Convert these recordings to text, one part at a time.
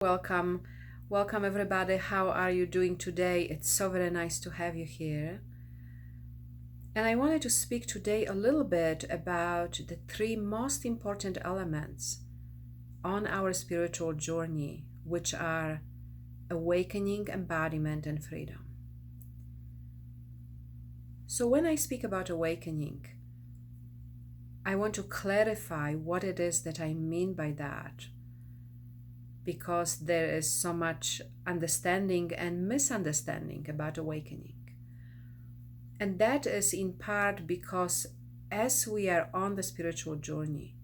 Welcome, welcome everybody. How are you doing today? It's so very nice to have you here. And I wanted to speak today a little bit about the three most important elements on our spiritual journey, which are awakening, embodiment, and freedom. So when I speak about awakening, I want to clarify what it is that I mean by that, because there is so much understanding and misunderstanding about awakening. And that is in part because as we are on the spiritual journey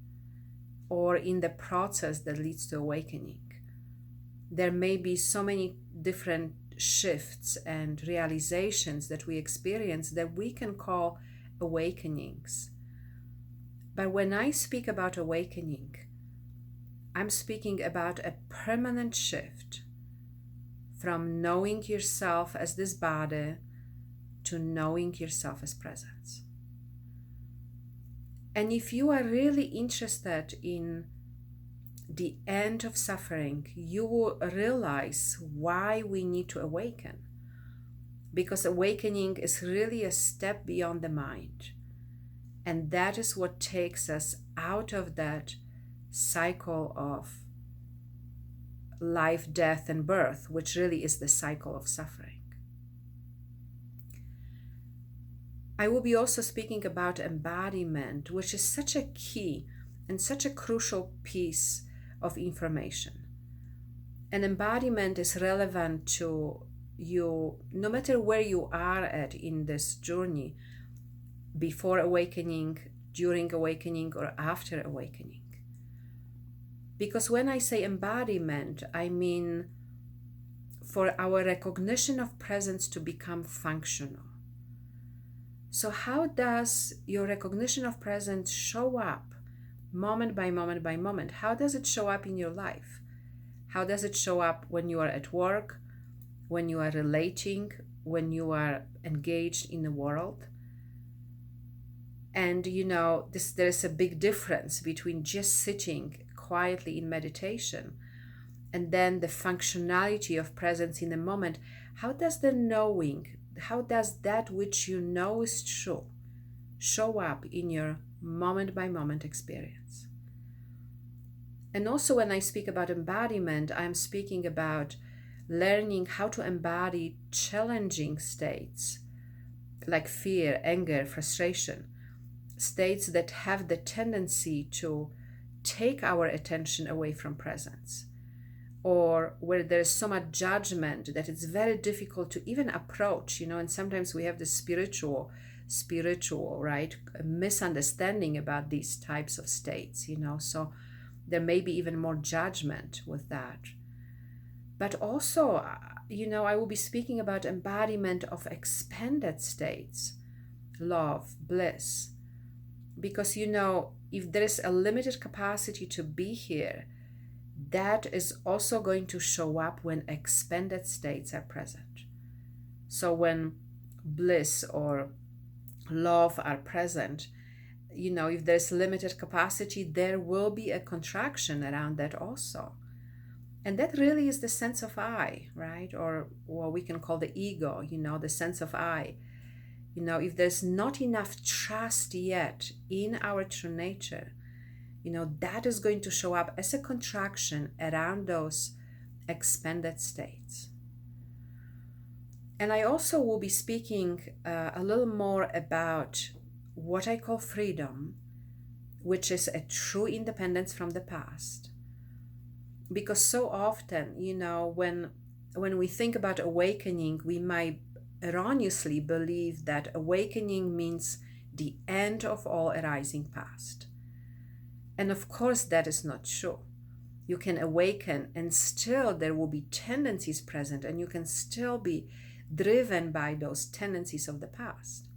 or in the process that leads to awakening, there may be so many different shifts and realizations that we experience that we can call awakenings. But when I speak about awakening, I'm speaking about a permanent shift from knowing yourself as this body to knowing yourself as presence. And if you are really interested in the end of suffering, you will realize why we need to awaken. Because awakening is really a step beyond the mind. And that is what takes us out of that cycle of life, death, and birth, which really is the cycle of suffering. I will be also speaking about embodiment, which is such a key and such a crucial piece of information. And embodiment is relevant to you no matter where you are at in this journey, before awakening, during awakening, or after awakening. Because when I say embodiment, I mean for our recognition of presence to become functional. So how does your recognition of presence show up moment by moment by moment? How does it show up in your life? How does it show up when you are at work, when you are relating, when you are engaged in the world? And there's a big difference between just sitting quietly in meditation and then the functionality of presence in the moment. How does the knowing, how does that which you know is true show up in your moment by moment experience? And also when I speak about embodiment, I'm speaking about learning how to embody challenging states like fear, anger, frustration, states that have the tendency to take our attention away from presence, or where there's so much judgment that it's very difficult to even approach, and sometimes we have this spiritual, right, a misunderstanding about these types of states, so there may be even more judgment with that. But also, I will be speaking about embodiment of expanded states, love, bliss, because if there is a limited capacity to be here, that is also going to show up when expanded states are present. So when bliss or love are present, if there's limited capacity, there will be a contraction around that also. And that really is the sense of I, right? Or what we can call the ego, the sense of I. If there's not enough trust yet in our true nature, that is going to show up as a contraction around those expanded states. And I also will be speaking a little more about what I call freedom, which is a true independence from the past. Because so often, when we think about awakening, we might erroneously believe that awakening means the end of all arising past. And of course, that is not true. You can awaken and still there will be tendencies present, and you can still be driven by those tendencies of the past.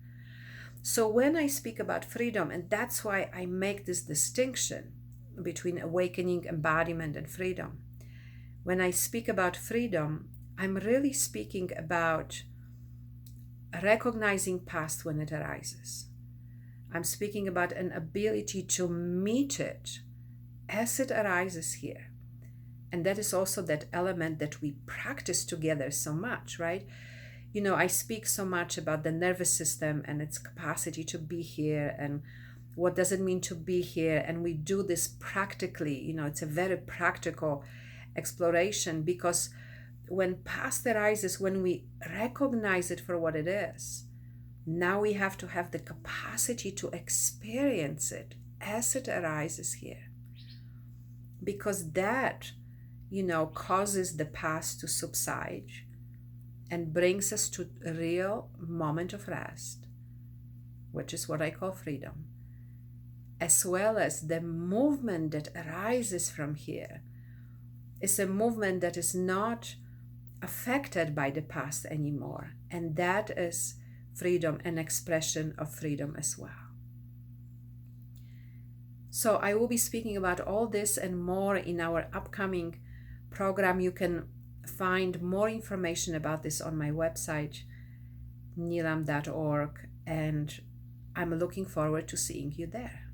So when I speak about freedom, and that's why I make this distinction between awakening, embodiment, and freedom. When I speak about freedom, I'm really speaking about recognizing past when it arises. I'm speaking about an ability to meet it as it arises here, And that is also that element that we practice together so much, right? I speak so much about the nervous system and its capacity to be here, and what does it mean to be here. And we do this practically, it's a very practical exploration, because when past arises, when we recognize it for what it is, now we have to have the capacity to experience it as it arises here. Because that, causes the past to subside and brings us to a real moment of rest, which is what I call freedom, as well as the movement that arises from here is a movement that is not affected by the past anymore. And that is freedom, an expression of freedom as well. So I will be speaking about all this and more in our upcoming program. You can find more information about this on my website, neelam.org, and I'm looking forward to seeing you there.